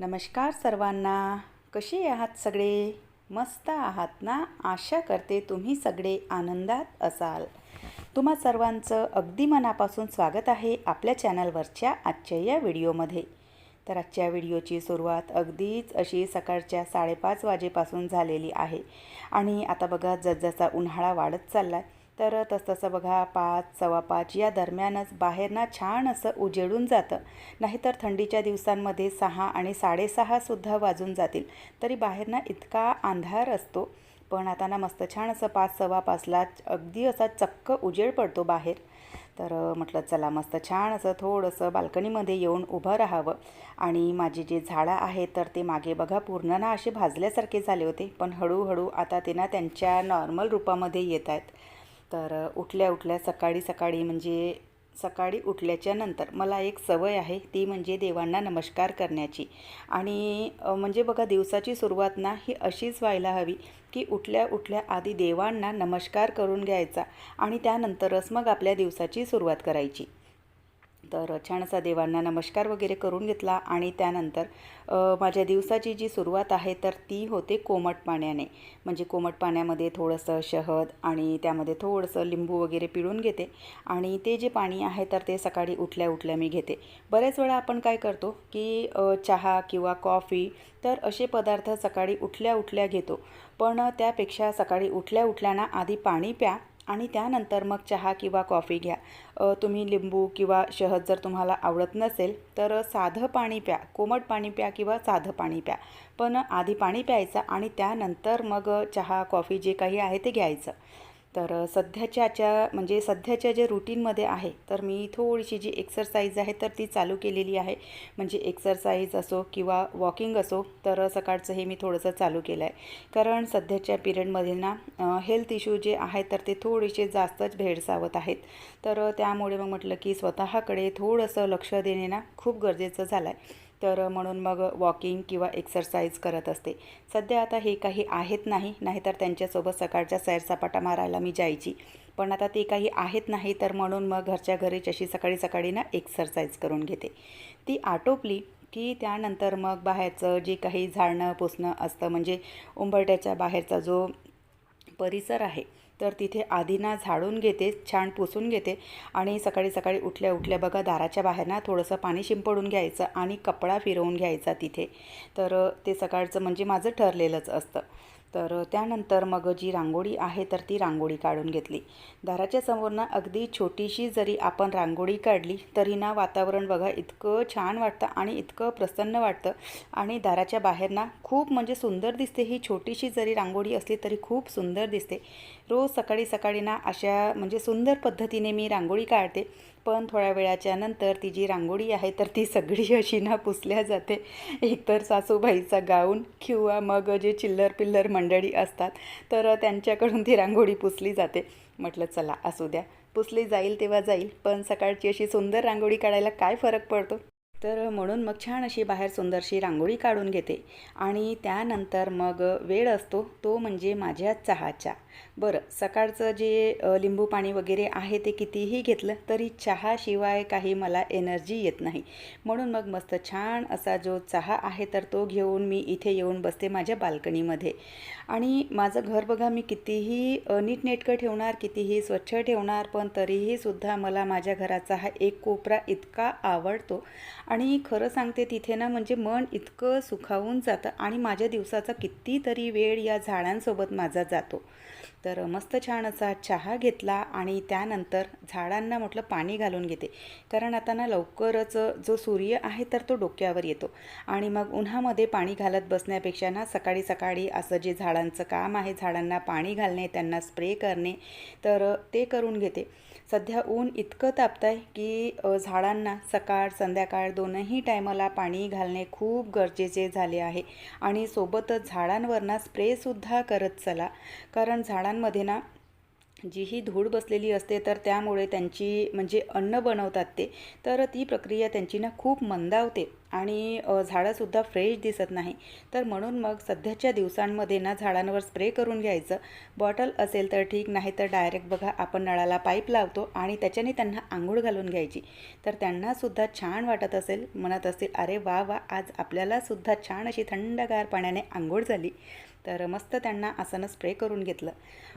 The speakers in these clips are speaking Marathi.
नमस्कार सर्वांना. कसे आहात सगळे? मस्त आहात ना? आशा करते तुम्ही सगळे आनंदात असाल. तुम्हा सर्वांचं अगदी मनापासून स्वागत आहे आपल्या चॅनलवरच्या आजच्या या व्हिडिओमध्ये. तर आजच्या व्हिडिओची सुरुवात अगदीच अशी सकाळच्या 5:30 वाजेपासून झालेली आहे. आणि आता बघा जसजसा उन्हाळा वाढत चालला आहे तर तसतसं बघा 5, 5:15 या दरम्यानच बाहेर ना छान असं उजेडून जातं. नाहीतर थंडीच्या दिवसांमध्ये 6 आणि 6:30सुद्धा वाजून जातील तरी बाहेर ना इतका अंधार असतो. पण आता ना मस्त छान असं 5, 5:15ला अगदी असा चक्क उजेड पडतो बाहेर. तर म्हटलं चला मस्त छान असं थोडंसं बाल्कनीमध्ये येऊन उभं राहावं. आणि माझे जे झाडं आहेत तर ते मागे बघा पूर्ण ना असे भाजल्यासारखे झाले होते, पण हळूहळू आता ते ना त्यांच्या नॉर्मल रूपामध्ये येत आहेत. तर उठल्या उठल्या सकाळी सकाळी म्हणजे सकाळी उठल्याच्या नंतर मला एक सवय आहे, ती म्हणजे देवांना नमस्कार करण्याची. आणि म्हणजे बघा दिवसाची सुरुवात ना ही अशीच व्हायला हवी की उठल्या उठल्या आधी देवांना नमस्कार करून घ्यायचा आणि त्यानंतरच मग आपल्या दिवसाची सुरुवात करायची. तर छान असा देवांना नमस्कार वगैरे करून घेतला आणि त्यानंतर माझ्या दिवसाची जी सुरुवात आहे तर ती होते कोमट पाण्याने. म्हणजे कोमट पाण्यामध्ये थोडंसं शहद आणि त्यामध्ये थोडंसं लिंबू वगैरे पिळून घेते. आणि ते जे पाणी आहे तर ते सकाळी उठल्या उठल्या मी घेते. बऱ्याच वेळा आपण काय करतो की चहा किंवा कॉफी तर असे पदार्थ सकाळी उठल्या उठल्या घेतो. पण त्यापेक्षा सकाळी उठल्या उठल्याना आधी पाणी प्या आणि त्यानंतर मग चहा किंवा कॉफी घ्या. तुम्ही लिंबू किंवा शहद जर तुम्हाला आवडत नसेल तर साधं पाणी प्या, कोमट पाणी प्या किंवा साधं पाणी प्या. पण आधी पाणी प्यायचं आणि त्यानंतर मग चहा कॉफी जे काही आहे ते घ्यायचं. तर सध्याच्या जे रुटीनमध्ये आहे तर मी थोडीशी जी एक्सरसाइज आहे तर ती चालू केलेली आहे. म्हणजे एक्सरसाइज असो किंवा वॉकिंग असो तर सकाळचं हे मी थोडंसं चालू केलं आहे. कारण सध्याच्या पिरियडमध्ये ना हेल्थ इश्यू जे आहेत तर ते थोडेसे जास्तच भेडसावत आहेत. तर त्यामुळे मग म्हटलं की स्वतःकडे थोडंसं लक्ष देणे ना खूप गरजेचं झालं आहे. तर म्हणून मग वॉकिंग किंवा एक्सरसाइज करत असते. सध्या आता हे काही आहेत नाही, नाहीतर त्यांच्यासोबत सकाळच्या सैरसपाटा मारायला मी जायची. पण आता ते काही आहेत नाही तर म्हणून मग घरच्या घरीच अशी सकाळी सकाळी ना एक्सरसाइज करून घेते. ती आटोपली की त्यानंतर मग बाहेरचं जे काही झाडणं पुसणं असतं, म्हणजे उंबरठ्याच्या बाहेरचा जो परिसर आहे तर तिथे आधी ना झाडून घेते, छान पुसून घेते. आणि सकाळी सकाळी उठल्या उठल्या बघा दाराच्या बाहेर ना थोडंसं पाणी शिंपडून घ्यायचं आणि कपडा फिरवून घ्यायचा तिथे. तर ते सकाळचं म्हणजे माझं ठरलेलंच असतं. तर त्यानंतर मग जी रांगोळी आहे तर ती रांगोळी काढून घेतली. दाराच्या समोर ना अगदी छोटीशी जरी आपण रांगोळी काढली तरी ना वातावरण बघा इतकं छान वाटतं आणि इतकं प्रसन्न वाटतं. आणि दाराच्या बाहेर ना खूप म्हणजे सुंदर दिसते. ही छोटीशी जरी रांगोळी असली तरी खूप सुंदर दिसते. रोज सकाळी सकाळी ना अशा म्हणजे सुंदर पद्धतीने मी रांगोळी काढते. पण थोड्या वेळाच्या नंतर ती जी रांगोळी आहे तर ती सगळी अशी ना पुसल्या जाते. एकतर सासूबाईचा गाऊन किंवा मग जे चिल्लर पिल्लर मंडळी असतात तर त्यांच्याकडून ती रांगोळी पुसली जाते. म्हटलं चला असू द्या, पुसली जाईल तेव्हा जाईल, पण सकाळची अशी सुंदर रांगोळी काढायला काय फरक पडतो. तर म्हणून मग छान अशी बाहेर सुंदरशी रांगोळी काढून घेते. आणि त्यानंतर मग वेळ असतो तो म्हणजे माझ्या चहाचा. बरं, सकाळचं जे लिंबू पाणी वगैरे आहे ते कितीही घेतलं तरी चहाशिवाय काही मला एनर्जी येत नाही. म्हणून मग मस्त छान असा जो चहा आहे तर तो घेऊन मी इथे येऊन बसते माझ्या बाल्कनीमध्ये. आणि माझं घर बघा मी कितीही नीटनेटकं ठेवणार, कितीही स्वच्छ ठेवणार, पण तरीही सुद्धा मला माझ्या घराचा हा एक कोपरा इतका आवडतो. आणि खरं सांगते तिथे ना म्हणजे मन इतकं सुखावून जातं आणि माझ्या दिवसाचा कितीतरी वेळ या झाडांसोबत माझा जातो. तर मस्त छान असा चहा घेतला आणि त्यानंतर झाडांना म्हटलं पाणी घालून घेते. कारण आता ना लवकरच जो सूर्य आहे तर तो डोक्यावर येतो आणि मग उन्हामध्ये पाणी घालत बसण्यापेक्षा ना सकाळी सकाळी असं जे झाडांचं काम आहे, झाडांना पाणी घालणे, त्यांना स्प्रे करणे, तर ते करून घेते. सध्या ऊन इतकं तापतं आहे की झाडांना सकाळ संध्याकाळ दोनही टायमाला पाणी घालणे खूप गरजेचे झाले आहे. आणि सोबतच झाडांवर ना स्प्रेसुद्धा करत चला. कारण झाडांमध्ये ना जी ही धूळ बसलेली असते तर त्यामुळे त्यांची म्हणजे अन्न बनवतात ते, तर ती प्रक्रिया त्यांची ना खूप मंदावते आणि झाडंसुद्धा फ्रेश दिसत नाही. तर म्हणून मग सध्याच्या दिवसांमध्ये ना झाडांवर स्प्रे करून घ्यायचं. बॉटल असेल तर ठीक, नाही तर डायरेक्ट बघा आपण नळाला पाईप लावतो आणि त्याच्याने त्यांना आंघोळ घालून घ्यायची. तर त्यांनासुद्धा छान वाटत असेल, म्हणत असतील अरे वा वा, आज आपल्यालासुद्धा छान अशी थंडगार पाण्याने आंघोळ झाली. तर मस्त त्यांना असं स्प्रे करून घेतलं.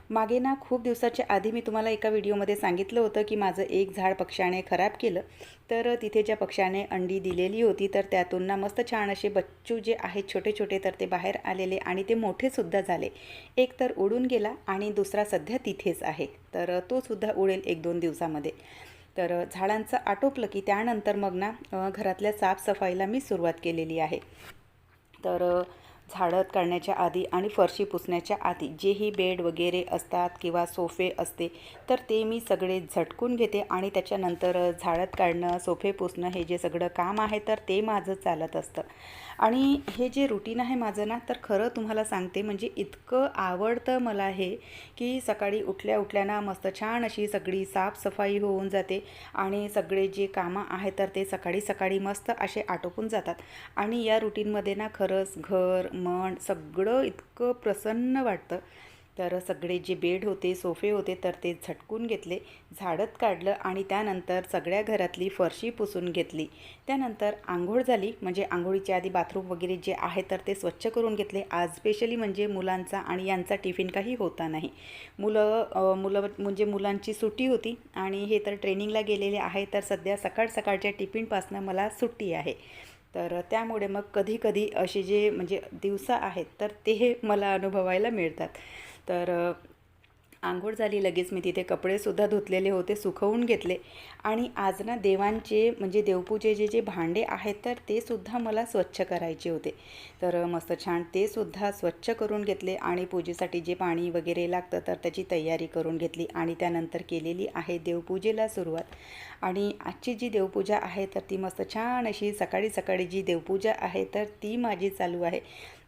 मागे ना खूप दिवसाच्या आधी मी तुम्हाला एका व्हिडिओमध्ये सांगितलं होतं की माझं एक झाड पक्ष्याने खराब केलं. तर तिथे ज्या पक्ष्याने अंडी दिलेली होती तर त्यातून ना मस्त छान असे बच्चू जे आहेत छोटे छोटे, तर ते बाहेर आलेले आणि ते मोठेसुद्धा झाले. एक तर उडून गेला आणि दुसरा सध्या तिथेच आहे. तर तो सुद्धा उडेल 1-2 दिवसामध्ये. तर झाडांचं आटोपलं की त्यानंतर मग ना घरातल्या साफसफाईला मी सुरुवात केलेली आहे. तर झाडं काढण्याच्या आधी आणि फरशी पुसण्याच्या आधी जेही बेड वगैरे असतात किंवा सोफे असते तर ते मी सगळे झटकून घेते आणि त्याच्यानंतर झाडत काढणं, सोफे पुसणं हे जे सगळं काम आहे तर ते माझं चालत असतं. आणि हे जे रुटीन आहे माझं ना, तर खरं तुम्हाला सांगते म्हणजे इतकं आवडतं मला हे, की सकाळी उठल्या उठल्या ना मस्त छान अशी सगळी साफसफाई होऊन जाते आणि सगळे जे कामं आहेत तर ते सकाळी सकाळी मस्त असे आटोपून जातात. आणि या रुटीनमध्ये ना खरंच घर मन सगळं इतकं प्रसन्न वाटतं. तर सगळे जे बेड होते, सोफे होते तर ते झटकून घेतले, झाडत काढलं आणि त्यानंतर सगळ्या घरातली फरशी पुसून घेतली. त्यानंतर आंघोळ झाली, म्हणजे आंघोळीच्या आधी बाथरूम वगैरे जे आहे तर ते स्वच्छ करून घेतले. आज स्पेशली म्हणजे मुलांचा आणि यांचा टिफिन काही होता नाही. मुलं म्हणजे मुलांची सुट्टी होती आणि हे तर ट्रेनिंगला गेलेले आहे. तर सध्या सकाळच्या टिफिनपासनं मला सुट्टी आहे. तर त्यामुळे मग कधी-कधी असे जे म्हणजे दिवस आहेत तर ते मला अनुभवायला मिळतात. तर अंघोळ झाली, लगेच मी तिथे कपडेसुद्धा धुतलेले होते, सुकवून घेतले. आणि आज ना देवांचे म्हणजे देवपूजेचे जे भांडे आहेत तर ते सुद्धा मला स्वच्छ करायचे होते. तर मस्त छान ते सुद्धा स्वच्छ करून घेतले आणि पूजेसाठी जे पाणी वगैरे लागतं तर त्याची तयारी करून घेतली आणि त्यानंतर केलेली आहे देवपूजेला सुरुवात. आणि आजची जी देवपूजा आहे तर ती मस्त छान अशी सकाळी सकाळी जी देवपूजा आहे तर ती माझी चालू आहे.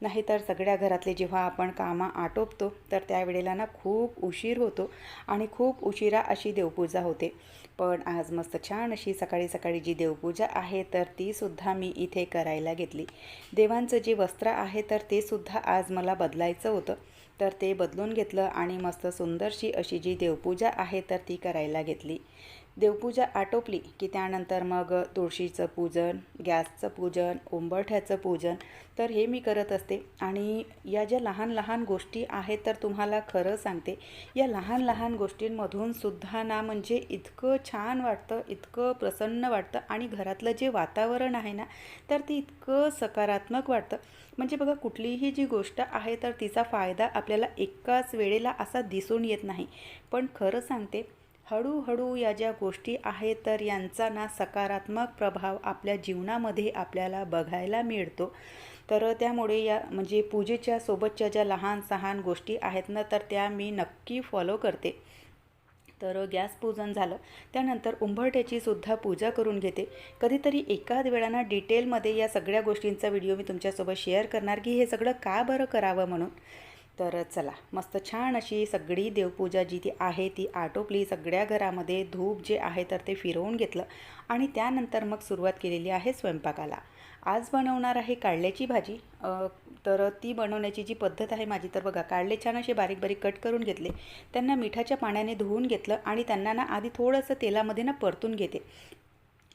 नाहीतर सगळ्या घरातले जेव्हा आपण कामं आटोपतो तर त्यावेळेला ना खूप उशीर होतो आणि खूप उशिरा अशी देवपूजा होते. पण आज मस्त छान अशी सकाळी सकाळी जी देवपूजा आहे तर ती सुद्धा मी इथे करायला घेतली. देवांचं जे वस्त्र आहे तर ते सुद्धा आज मला बदलायचं होतं. तर ते बदलून घेतलं आणि मस्त सुंदरशी अशी जी देवपूजा आहे तर ती करायला घेतली. देवपूजा आटोपली की त्यानंतर मग तुळशीचं पूजन, गॅसचं पूजन, उंबरठ्याचं पूजन तर हे मी करत असते. आणि या ज्या लहान लहान गोष्टी आहेत तर तुम्हाला खरं सांगते, या लहान लहान गोष्टींमधून सुद्धा ना म्हणजे इतकं छान वाटतं, इतकं प्रसन्न वाटतं आणि घरातलं जे वातावरण आहे ना तर ते इतकं सकारात्मक वाटतं. म्हणजे बघा, कुठलीही जी गोष्ट आहे तर तिचा फायदा आपल्याला एकाच वेळेला असा दिसून येत नाही. पण खरं सांगते, हळूहळू या ज्या गोष्टी आहेत तर यांचा ना सकारात्मक प्रभाव आपल्या जीवनामध्ये आपल्याला बघायला मिळतो. तर त्यामुळे या म्हणजे पूजेच्या सोबतच्या ज्या लहान सहान गोष्टी आहेत ना तर त्या मी नक्की फॉलो करते. तर गॅस पूजन झालं, त्यानंतर उंबरठ्याची सुद्धा पूजा करून घेते. कधीतरी एकाच वेळानं डिटेलमध्ये या सगळ्या गोष्टींचा व्हिडिओ मी तुमच्यासोबत शेअर करणार की हे सगळं का बरं करावं म्हणून. तर चला, मस्त छान अशी सगळी देवपूजा जी ती आहे ती आटोपली. सगळ्या घरामध्ये धूप जे आहे तर ते फिरवून घेतलं आणि त्यानंतर मग सुरुवात केलेली आहे स्वयंपाकाला. आज बनवणार आहे कारल्याची भाजी. तर ती बनवण्याची जी पद्धत आहे माझी, तर बघा, कारले छान असे बारीक बारीक कट करून घेतले, त्यांना मिठाच्या पाण्याने धुवून घेतलं आणि त्यांना ना आधी थोडंसं तेलामध्ये ना परतून घेते,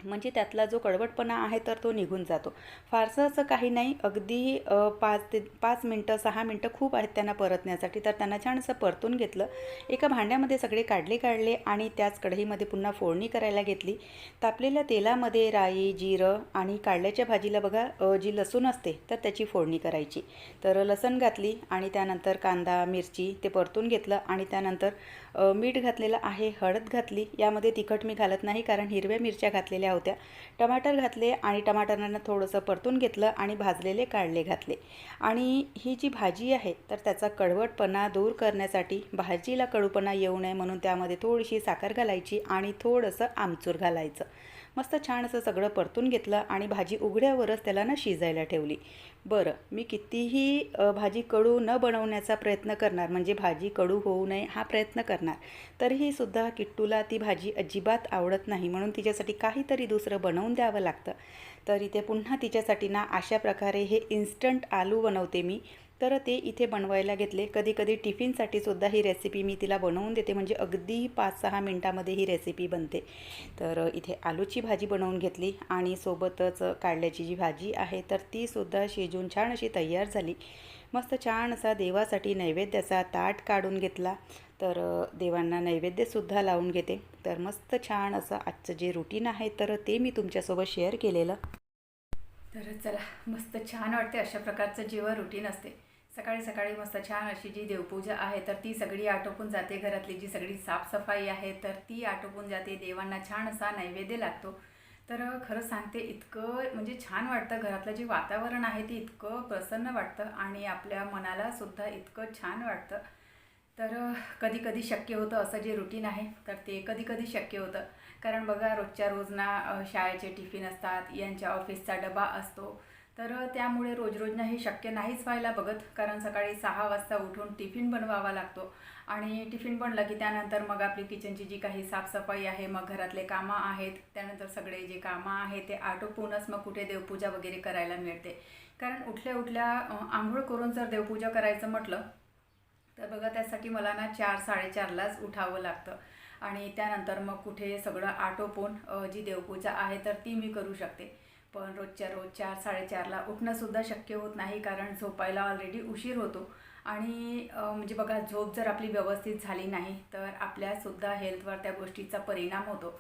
म्हणजे त्यातला जो कडवटपणा आहे तर तो निघून जातो. फारसं असं काही नाही, अगदी 5 मिनटं 6 मिनटं खूप आहेत त्यांना परतण्यासाठी. तर त्यांना छान असं परतून घेतलं. एका भांड्यामध्ये सगळे काढले आणि त्याच कढईमध्ये पुन्हा फोडणी करायला घेतली. तापलेल्या तेलामध्ये राई, जिरं आणि कारल्याच्या भाजीला बघा जी लसूण असते तर त्याची फोडणी करायची. तर लसूण घातली आणि त्यानंतर कांदा, मिरची ते परतून घेतलं आणि त्यानंतर मीठ घातलेलं आहे, हळद घातली. यामध्ये तिखट मी घालत नाही कारण हिरव्या मिरच्या घातलेल्या होत्या. टमाटर घातले आणि टमाटरांना थोडंसं परतून घेतलं आणि भाजलेले कारले घातले. आणि ही जी भाजी आहे तर त्याचा कडवटपणा दूर करण्यासाठी, भाजीला कडूपणा येऊ नये म्हणून त्यामध्ये थोडीशी साखर घालायची आणि थोडंसं आमचूर घालायचं. मस्त छान असं सगळं परतून घेतलं आणि भाजी उघड्यावरच त्याला ना शिजायला ठेवली. बरं, मी कितीही भाजी कडू न बनवण्याचा प्रयत्न करणार, म्हणजे भाजी कडू होऊ नये हा प्रयत्न करणार, तरीही सुद्धा किट्टूला ती भाजी अजिबात आवडत नाही, म्हणून तिच्यासाठी काहीतरी दुसरं बनवून द्यावं लागतं. तर इथे पुन्हा तिच्यासाठी ना अशा प्रकारे हे इन्स्टंट आलू बनवते मी. तर ते इथे बनवायला घेतले. कधी कधी टिफिनसाठी सुद्धा ही रेसिपी मी तिला बनवून देते, म्हणजे अगदी 5-6 मिनटामध्ये ही रेसिपी बनते. तर इथे आलूची भाजी बनवून घेतली आणि सोबतच कारल्याची जी भाजी आहे तर ती सुद्धा शिजून छान अशी तयार झाली. मस्त छान असा देवासाठी नैवेद्याचा ताट काढून घेतला. तर देवांना नैवेद्यसुद्धा लावून घेते. तर मस्त छान असं आजचं जे रुटीन आहे तर ते मी तुमच्यासोबत शेअर केलेलं. तर चला, मस्त छान वाटते अशा प्रकारचं जेव्हा रुटीन असते. सकाळी सकाळी मस्त छान अशी जी देवपूजा आहे तर ती सगळी आटोपून जाते. घरातली जी सगळी साफसफाई आहे तर ती आटोपून जाते. देवांना छान असा नैवेद्य लागतो. तर खरं सांगते, इतकं म्हणजे छान वाटतं. घरातलं जे वातावरण आहे ते इतकं प्रसन्न वाटतं आणि आपल्या मनाला सुद्धा इतकं छान वाटतं. तर कधी कधी शक्य होतं असं जे रुटीन आहे तर ते कधी कधी शक्य होतं. कारण बघा, रोजच्या रोज ना शाळेचे टिफिन असतात, यांच्या ऑफिसचा डबा असतो. तर त्यामुळे रोज रोज ना हे शक्य नाहीच व्हायला बघत. कारण सकाळी 6 वाजता उठून टिफिन बनवावा लागतो आणि टिफिन बनलं की त्यानंतर मग आपली किचनची जी काही साफसफाई आहे, मग घरातले कामं आहेत, त्यानंतर सगळे जे कामं आहेत ते आटोपूनच मग कुठे देवपूजा वगैरे करायला मिळते. कारण उठल्या उठल्या आंघोळ करून जर देवपूजा करायचं म्हटलं तर बघा, त्यासाठी मला ना 4-4:30लाच उठावं लागतं आणि त्यानंतर मग कुठे सगळं आटोपून जी देवपूजा आहे तर ती मी करू शकते. पण रोजच्या रोज 4-4:30ला उठणंसुद्धा शक्य होत नाही, कारण झोपायला ऑलरेडी उशीर होतो. आणि म्हणजे बघा, झोप जर आपली व्यवस्थित झाली नाही तर आपल्यासुद्धा हेल्थवर त्या गोष्टीचा परिणाम होतो.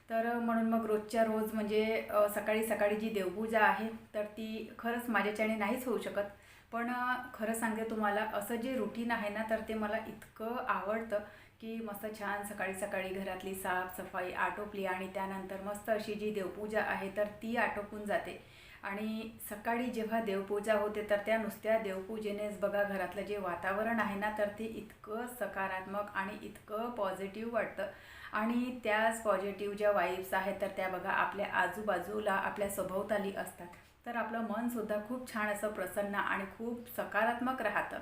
तर म्हणून मग रोजच्या रोज म्हणजे सकाळी सकाळी जी देवपूजा आहे तर ती खरंच माझ्याच्याने नाहीच होऊ शकत. पण खरं सांगते तुम्हाला, असं जे रुटीन आहे ना तर ते मला इतकं आवडतं की मस्त छान सकाळी सकाळी घरातली साफसफाई आटोपली आणि त्यानंतर मस्त अशी जी देवपूजा आहे तर ती आटोपून जाते. आणि सकाळी जेव्हा देवपूजा होते तर त्या नुसत्या देवपूजेनेच बघा, घरातलं जे वातावरण आहे ना तर ते इतकं सकारात्मक आणि इतकं पॉझिटिव्ह वाटतं. आणि त्याच पॉझिटिव्ह ज्या वाईब्स आहेत तर त्या बघा आपल्या आजूबाजूला, आपल्या सभोवताली असतात. तर आपलं मनसुद्धा खूप छान असं प्रसन्न आणि खूप सकारात्मक राहतं.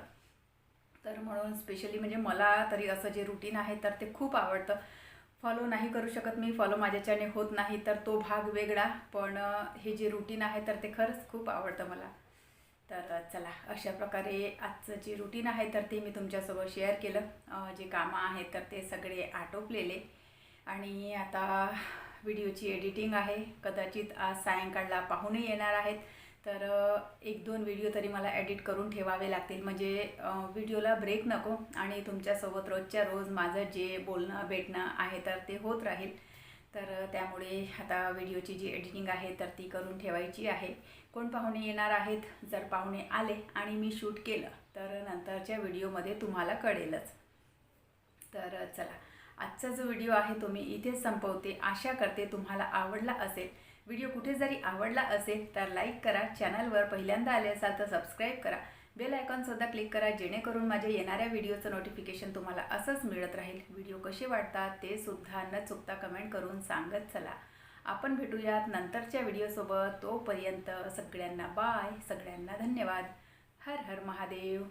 तर म्हणून स्पेशली म्हणजे मला तरी असं जे रुटीन आहे तर ते खूप आवडतं. फॉलो नाही करू शकत मी, फॉलो माझ्याच्याने होत नाही तर तो भाग वेगळा. पण हे जे रुटीन आहे तर ते खरंच खूप आवडतं मला. तर चला, अशा प्रकारे आजचं जे रुटीन आहे तर ते मी तुमच्यासोबत शेअर केलं. जे कामं आहेत तर ते सगळे आटोपलेले आणि आता व्हिडिओची एडिटिंग आहे. कदाचित आज सायंकाळला पाहुणे येणार आहेत तर 1-2 व्हिडिओ तरी मला एडिट करून ठेवावे लागतील, म्हणजे व्हिडिओला ब्रेक नको आणि तुमच्यासोबत रोजच्या रोज माझं जे बोलणं भेटणं आहे तर ते होत राहील. तर त्यामुळे आता व्हिडिओची जी एडिटिंग आहे तर ती करून ठेवायची आहे. कोण पाहुणे येणार आहेत, जर पाहुणे आले आणि मी शूट केलं तर नंतरच्या व्हिडिओमध्ये तुम्हाला कळेलच. तर चला, आजचा जो व्हिडिओ आहे तो मी इथेच संपवते. आशा करते तुम्हाला आवडला असेल. व्हिडिओ कुठे जरी आवडला असेल तर लाईक करा. चॅनलवर पहिल्यांदा आले असाल तर सबस्क्राईब करा. बेल आयकॉनसुद्धा क्लिक करा, जेणेकरून माझ्या येणाऱ्या व्हिडिओचं नोटिफिकेशन तुम्हाला असंच मिळत राहील. व्हिडिओ कसे वाटतात ते सुद्धा न चुकता कमेंट करून सांगत चला. आपण भेटूयात नंतरच्या व्हिडिओसोबत. तोपर्यंत सगळ्यांना बाय, सगळ्यांना धन्यवाद. हर हर महादेव.